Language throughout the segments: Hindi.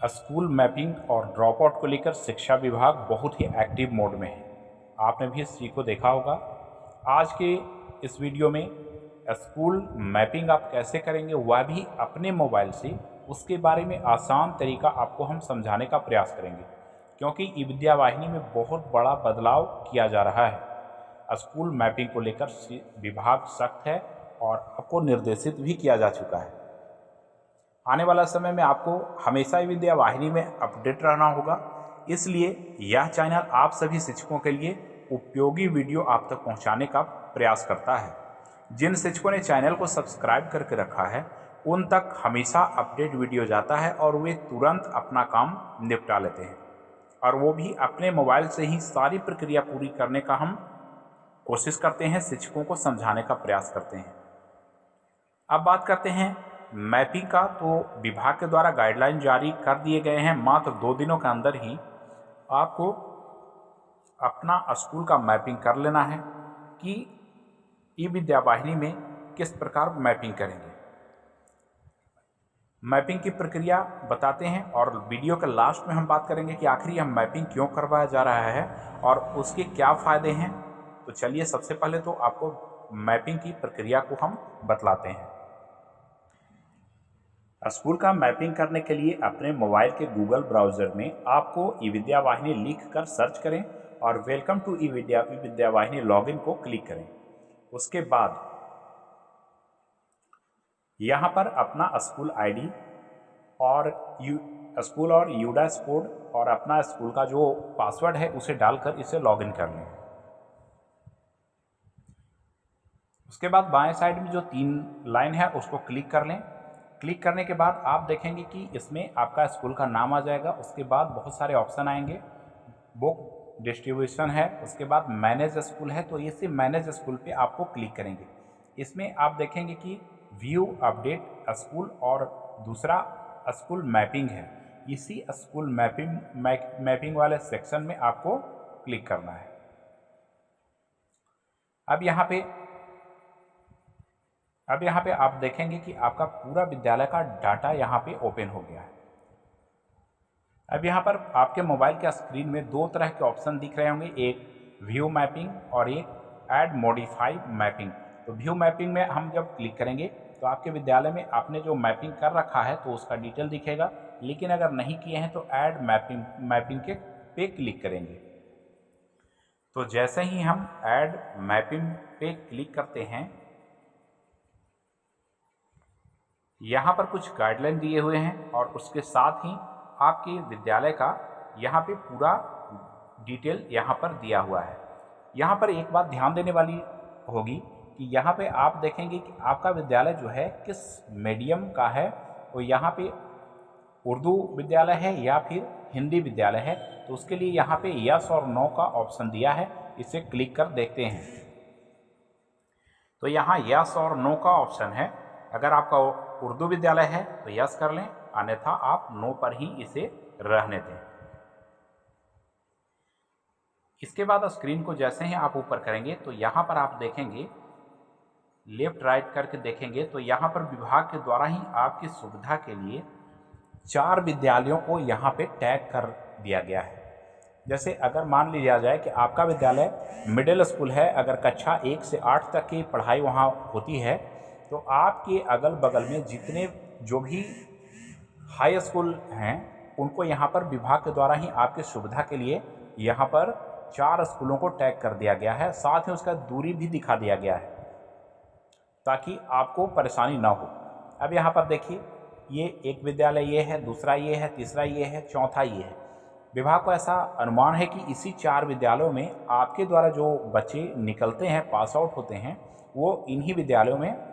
स्कूल मैपिंग और ड्रॉप आउट को लेकर शिक्षा विभाग बहुत ही एक्टिव मोड में है। आपने भी इस चीज़ को देखा होगा। आज के इस वीडियो में स्कूल मैपिंग आप कैसे करेंगे वह भी अपने मोबाइल से, उसके बारे में आसान तरीका आपको हम समझाने का प्रयास करेंगे, क्योंकि ई विद्या वाहिनी में बहुत बड़ा बदलाव किया जा रहा है। स्कूल मैपिंग को लेकर विभाग सख्त है और आपको निर्देशित भी किया जा चुका है। आने वाला समय में आपको हमेशा ई विद्या वाहिनी में अपडेट रहना होगा, इसलिए यह चैनल आप सभी शिक्षकों के लिए उपयोगी वीडियो आप तक पहुंचाने का प्रयास करता है। जिन शिक्षकों ने चैनल को सब्सक्राइब करके रखा है उन तक हमेशा अपडेट वीडियो जाता है और वे तुरंत अपना काम निपटा लेते हैं, और वो भी अपने मोबाइल से ही सारी प्रक्रिया पूरी करने का हम कोशिश करते हैं, शिक्षकों को समझाने का प्रयास करते हैं। अब बात करते हैं मैपिंग का। तो विभाग के द्वारा गाइडलाइन जारी कर दिए गए हैं। मात्र 2 दिनों के अंदर ही आपको अपना स्कूल का मैपिंग कर लेना है कि ई विद्या वाहिनी में किस प्रकार मैपिंग करेंगे। मैपिंग की प्रक्रिया बताते हैं और वीडियो के लास्ट में हम बात करेंगे कि आखिर यह मैपिंग क्यों करवाया जा रहा है और उसके क्या फ़ायदे हैं। तो चलिए सबसे पहले तो आपको मैपिंग की प्रक्रिया को हम बतलाते हैं। स्कूल का मैपिंग करने के लिए अपने मोबाइल के गूगल ब्राउज़र में आपको ई विद्या वाहिनी लिख कर सर्च करें और वेलकम टू ई विद्या वाहिनी लॉगिन को क्लिक करें। उसके बाद यहाँ पर अपना स्कूल आईडी और स्कूल और यूडास कोड और अपना स्कूल का जो पासवर्ड है उसे डालकर इसे लॉगिन कर लें। उसके बाद बाएं साइड में जो 3 लाइन है उसको क्लिक कर लें। क्लिक करने के बाद आप देखेंगे कि इसमें आपका स्कूल का नाम आ जाएगा। उसके बाद बहुत सारे ऑप्शन आएंगे। बुक डिस्ट्रीब्यूशन है, उसके बाद मैनेज स्कूल है, तो इसी मैनेज स्कूल पे आपको क्लिक करेंगे। इसमें आप देखेंगे कि व्यू अपडेट स्कूल और दूसरा स्कूल मैपिंग है। इसी स्कूल मैपिंग वाले सेक्शन में आपको क्लिक करना है। अब यहाँ पे आप देखेंगे कि आपका पूरा विद्यालय का डाटा यहाँ पे ओपन हो गया है। अब यहाँ पर आपके मोबाइल के स्क्रीन में 2 तरह के ऑप्शन दिख रहे होंगे, एक व्यू मैपिंग और एक ऐड मॉडिफाई मैपिंग। तो व्यू मैपिंग में हम जब क्लिक करेंगे तो आपके विद्यालय में आपने जो मैपिंग कर रखा है तो उसका डिटेल दिखेगा, लेकिन अगर नहीं किए हैं तो ऐड मैपिंग के पे क्लिक करेंगे। तो जैसे ही हम ऐड मैपिंग पे क्लिक करते हैं, यहाँ पर कुछ गाइडलाइन दिए हुए हैं और उसके साथ ही आपके विद्यालय का यहाँ पे पूरा डिटेल यहाँ पर दिया हुआ है। यहाँ पर एक बात ध्यान देने वाली होगी कि यहाँ पे आप देखेंगे कि आपका विद्यालय जो है किस मीडियम का है। तो यहाँ पे उर्दू विद्यालय है या फिर हिंदी विद्यालय है, तो उसके लिए यहाँ पे यस और नो का ऑप्शन दिया है। इसे क्लिक कर देखते हैं तो यहाँ यस और नो का ऑप्शन है। अगर आपका उर्दू विद्यालय है तो यस कर लें, अन्यथा आप नो पर ही इसे रहने दें। इसके बाद स्क्रीन को जैसे ही आप ऊपर करेंगे तो यहाँ पर आप देखेंगे, लेफ्ट राइट करके देखेंगे तो यहाँ पर विभाग के द्वारा ही आपकी सुविधा के लिए 4 विद्यालयों को यहाँ पे टैग कर दिया गया है। जैसे अगर मान लिया जाए कि आपका विद्यालय मिडिल स्कूल है, अगर कक्षा 1 से 8 तक की पढ़ाई वहाँ होती है, तो आपके अगल बगल में जितने जो भी हाई स्कूल हैं उनको यहाँ पर विभाग के द्वारा ही आपकी सुविधा के लिए यहाँ पर 4 स्कूलों को टैग कर दिया गया है। साथ ही उसका दूरी भी दिखा दिया गया है ताकि आपको परेशानी ना हो। अब यहाँ पर देखिए, ये एक विद्यालय ये है, दूसरा ये है, तीसरा ये है, चौथा ये है। विभाग को ऐसा अनुमान है कि इसी 4 विद्यालयों में आपके द्वारा जो बच्चे निकलते हैं, पास आउट होते हैं, वो इन्हीं विद्यालयों में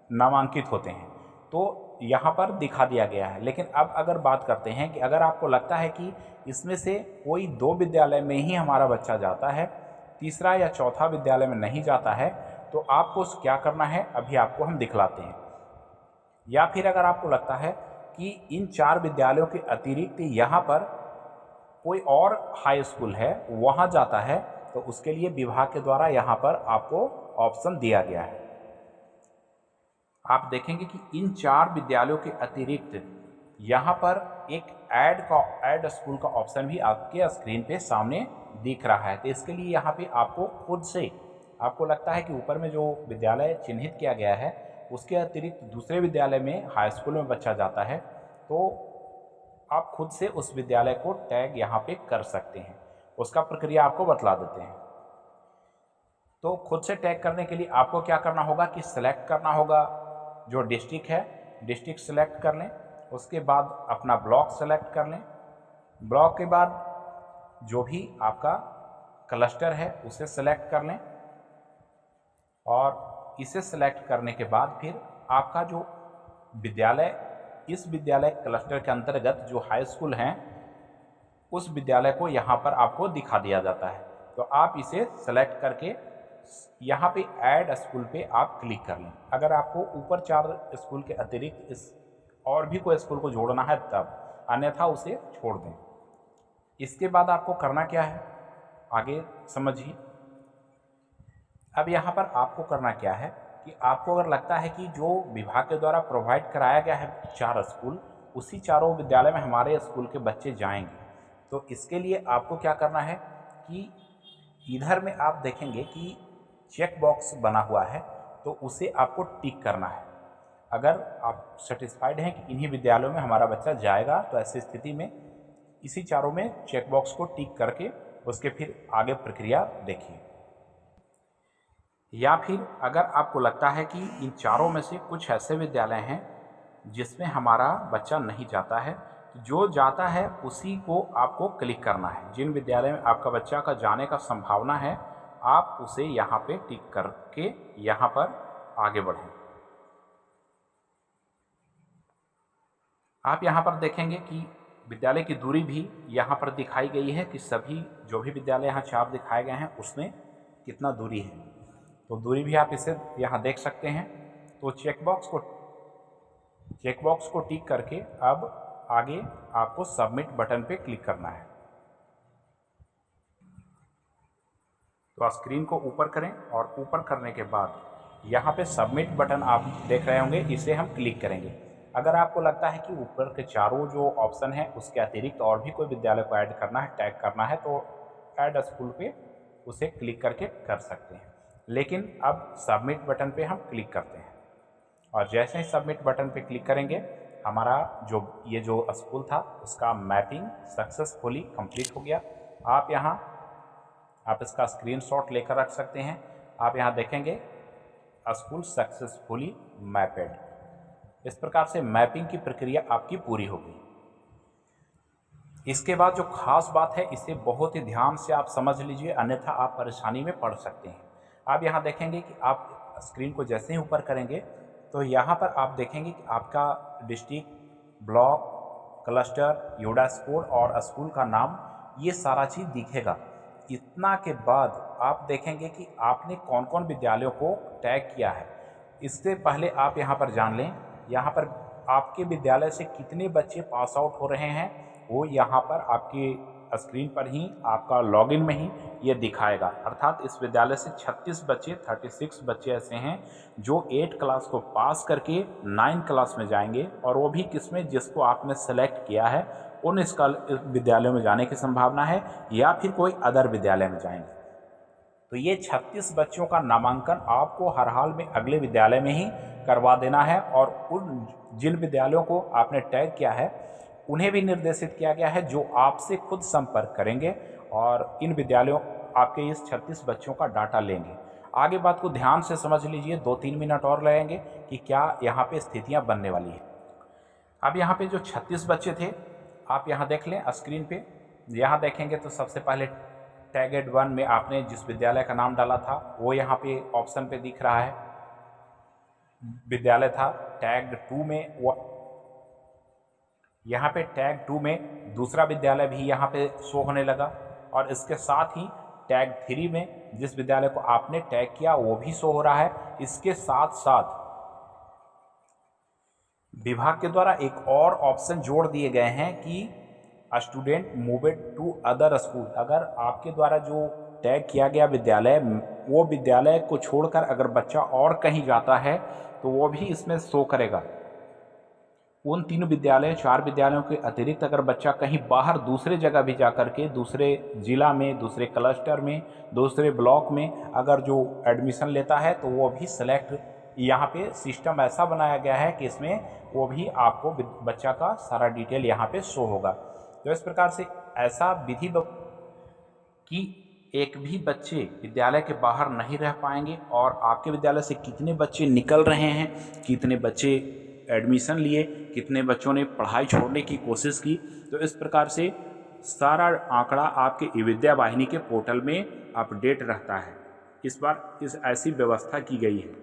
नामांकित होते हैं। तो यहाँ पर दिखा दिया गया है। लेकिन अब अगर बात करते हैं कि अगर आपको लगता है कि इसमें से कोई 2 विद्यालय में ही हमारा बच्चा जाता है, तीसरा या चौथा विद्यालय में नहीं जाता है, तो आपको क्या करना है अभी आपको हम दिखलाते हैं। या फिर अगर आपको लगता है कि इन 4 विद्यालयों के अतिरिक्त यहाँ पर कोई और हाई स्कूल है, वहाँ जाता है, तो उसके लिए विभाग के द्वारा यहाँ पर आपको ऑप्शन दिया गया है। आप देखेंगे कि इन 4 विद्यालयों के अतिरिक्त यहाँ पर एक ऐड स्कूल का ऑप्शन भी आपके स्क्रीन पे सामने दिख रहा है। तो इसके लिए यहाँ पे आपको खुद से, आपको लगता है कि ऊपर में जो विद्यालय चिन्हित किया गया है उसके अतिरिक्त दूसरे विद्यालय में, हाई स्कूल में बच्चा जाता है, तो आप खुद से उस विद्यालय को टैग यहाँ पे कर सकते हैं। उसका प्रक्रिया आपको बतला देते हैं। तो खुद से टैग करने के लिए आपको क्या करना होगा कि सिलेक्ट करना होगा जो डिस्ट्रिक्ट है, डिस्ट्रिक्ट सेलेक्ट कर लें। उसके बाद अपना ब्लॉक सेलेक्ट कर लें। ब्लॉक के बाद जो भी आपका क्लस्टर है उसे सेलेक्ट कर लें, और इसे सेलेक्ट करने के बाद फिर आपका जो विद्यालय, इस विद्यालय क्लस्टर के अंतर्गत जो हाई स्कूल हैं उस विद्यालय को यहाँ पर आपको दिखा दिया जाता है। तो आप इसे सेलेक्ट करके यहाँ पे ऐड स्कूल पे आप क्लिक कर लें। अगर आपको ऊपर 4 स्कूल के अतिरिक्त इस और भी कोई स्कूल को जोड़ना है तब, अन्यथा उसे छोड़ दें। इसके बाद आपको करना क्या है आगे समझिए। अब यहाँ पर आपको करना क्या है कि आपको अगर लगता है कि जो विभाग के द्वारा प्रोवाइड कराया गया है 4 स्कूल, उसी चारों विद्यालय में हमारे स्कूल के बच्चे जाएंगे, तो इसके लिए आपको क्या करना है कि इधर में आप देखेंगे कि चेक बॉक्स बना हुआ है, तो उसे आपको टिक करना है। अगर आप सेटिस्फाइड हैं कि इन्हीं विद्यालयों में हमारा बच्चा जाएगा, तो ऐसी स्थिति में इसी चारों में चेक बॉक्स को टिक करके उसके फिर आगे प्रक्रिया देखिए। या फिर अगर आपको लगता है कि इन चारों में से कुछ ऐसे विद्यालय हैं जिसमें हमारा बच्चा नहीं जाता है, तो जो जाता है उसी को आपको क्लिक करना है। जिन विद्यालय में आपका बच्चा का जाने का संभावना है, आप उसे यहाँ पे टिक करके यहाँ पर आगे बढ़ें। आप यहाँ पर देखेंगे कि विद्यालय की दूरी भी यहाँ पर दिखाई गई है कि सभी जो भी विद्यालय यहाँ 4 दिखाए गए हैं उसमें कितना दूरी है। तो दूरी भी आप इसे यहाँ देख सकते हैं। तो चेकबॉक्स को टिक करके अब आगे आपको सबमिट बटन पे क्लिक करना है। तो आप स्क्रीन को ऊपर करें और ऊपर करने के बाद यहाँ पे सबमिट बटन आप देख रहे होंगे, इसे हम क्लिक करेंगे। अगर आपको लगता है कि ऊपर के चारों जो ऑप्शन है उसके अतिरिक्त और भी कोई विद्यालय को ऐड करना है, टैग करना है, तो ऐड स्कूल पे उसे क्लिक करके कर सकते हैं। लेकिन अब सबमिट बटन पे हम क्लिक करते हैं, और जैसे ही सबमिट बटन पे क्लिक करेंगे हमारा ये जो स्कूल था उसका मैपिंग सक्सेसफुली कंप्लीट हो गया। आप इसका स्क्रीनशॉट लेकर रख सकते हैं। आप यहाँ देखेंगे स्कूल सक्सेसफुली मैपेड। इस प्रकार से मैपिंग की प्रक्रिया आपकी पूरी हो गई। इसके बाद जो खास बात है इसे बहुत ही ध्यान से आप समझ लीजिए, अन्यथा आप परेशानी में पड़ सकते हैं। आप यहाँ देखेंगे कि आप स्क्रीन को जैसे ही ऊपर करेंगे तो यहाँ पर आप देखेंगे कि आपका डिस्ट्रिक्ट, ब्लॉक, क्लस्टर, यूडा स्कोर और स्कूल का नाम, ये सारा चीज़ दिखेगा। इतना के बाद आप देखेंगे कि आपने कौन कौन विद्यालयों को टैग किया है। इससे पहले आप यहाँ पर जान लें, यहाँ पर आपके विद्यालय से कितने बच्चे पास आउट हो रहे हैं वो यहाँ पर आपके स्क्रीन पर ही आपका लॉगिन में ही ये दिखाएगा। अर्थात इस विद्यालय से 36 बच्चे ऐसे हैं जो 8 क्लास को पास करके 9 क्लास में जाएंगे, और वो भी किसमें, जिसको आपने सेलेक्ट किया है उन इस विद्यालयों में जाने की संभावना है, या फिर कोई अदर विद्यालय में जाएंगे। तो ये 36 बच्चों का नामांकन आपको हर हाल में अगले विद्यालय में ही करवा देना है, और उन जिन विद्यालयों को आपने टैग किया है उन्हें भी निर्देशित किया गया है जो आपसे खुद संपर्क करेंगे और इन विद्यालयों आपके इस 36 बच्चों का डाटा लेंगे। आगे बात को ध्यान से समझ लीजिए, 2-3 मिनट और लगेंगे कि क्या यहाँ पे स्थितियाँ बनने वाली है। अब यहाँ पे जो 36 बच्चे थे आप यहाँ देख लें स्क्रीन पे। यहाँ देखेंगे तो सबसे पहले टैगेड 1 में आपने जिस विद्यालय का नाम डाला था वो यहाँ पे ऑप्शन पे दिख रहा है, विद्यालय था। टैग 2 में यहाँ पे टैग 2 में दूसरा विद्यालय भी यहाँ पे शो होने लगा, और इसके साथ ही टैग 3 में जिस विद्यालय को आपने टैग किया वो भी शो हो रहा है। इसके साथ साथ विभाग के द्वारा एक और ऑप्शन जोड़ दिए गए हैं कि स्टूडेंट मूवेड टू अदर स्कूल। अगर आपके द्वारा जो टैग किया गया विद्यालय, वो विद्यालय को छोड़कर अगर बच्चा और कहीं जाता है तो वो भी इसमें शो करेगा। उन 3 विद्यालय 4 विद्यालयों के अतिरिक्त अगर बच्चा कहीं बाहर दूसरे जगह भी जा कर के दूसरे ज़िला में, दूसरे क्लस्टर में, दूसरे ब्लॉक में अगर जो एडमिशन लेता है तो वो भी सेलेक्ट, यहाँ पे सिस्टम ऐसा बनाया गया है कि इसमें वो भी आपको बच्चा का सारा डिटेल यहाँ पे शो होगा। तो इस प्रकार से ऐसा विधि कि एक भी बच्चे विद्यालय के बाहर नहीं रह पाएंगे और आपके विद्यालय से कितने बच्चे निकल रहे हैं, कितने बच्चे एडमिशन लिए, कितने बच्चों ने पढ़ाई छोड़ने की कोशिश की, तो इस प्रकार से सारा आंकड़ा आपके ई-विद्या वाहिनी के पोर्टल में अपडेट रहता है। इस बार इस ऐसी व्यवस्था की गई है।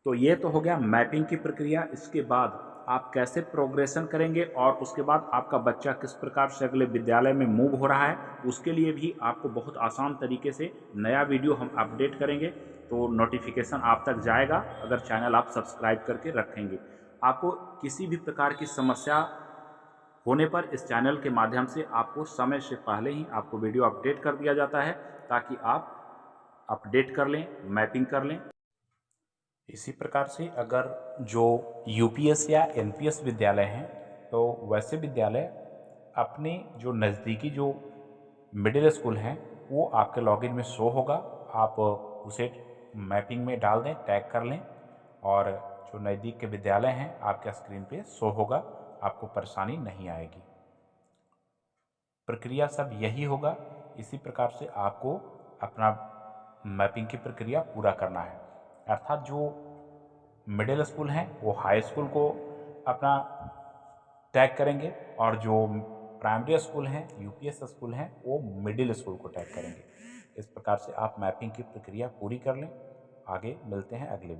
तो ये तो हो गया मैपिंग की प्रक्रिया। इसके बाद आप कैसे प्रोग्रेशन करेंगे और उसके बाद आपका बच्चा किस प्रकार से अगले विद्यालय में मूव हो रहा है, उसके लिए भी आपको बहुत आसान तरीके से नया वीडियो हम अपडेट करेंगे, तो नोटिफिकेशन आप तक जाएगा अगर चैनल आप सब्सक्राइब करके रखेंगे। आपको किसी भी प्रकार की समस्या होने पर इस चैनल के माध्यम से आपको समय से पहले ही आपको वीडियो अपडेट कर दिया जाता है ताकि आप अपडेट कर लें, मैपिंग कर लें। इसी प्रकार से अगर जो यूपीएस या एनपीएस विद्यालय हैं तो वैसे विद्यालय अपने जो नज़दीकी जो मिडिल स्कूल हैं वो आपके लॉगिन में शो होगा। आप उसे मैपिंग में डाल दें, टैग कर लें और जो नज़दीक के विद्यालय हैं आपके स्क्रीन पे शो होगा, आपको परेशानी नहीं आएगी। प्रक्रिया सब यही होगा। इसी प्रकार से आपको अपना मैपिंग की प्रक्रिया पूरा करना है। अर्थात जो मिडिल स्कूल हैं वो हाई स्कूल को अपना टैग करेंगे और जो प्राइमरी स्कूल हैं, यूपीएस स्कूल हैं, वो मिडिल स्कूल को टैग करेंगे। इस प्रकार से आप मैपिंग की प्रक्रिया पूरी कर लें। आगे मिलते हैं अगले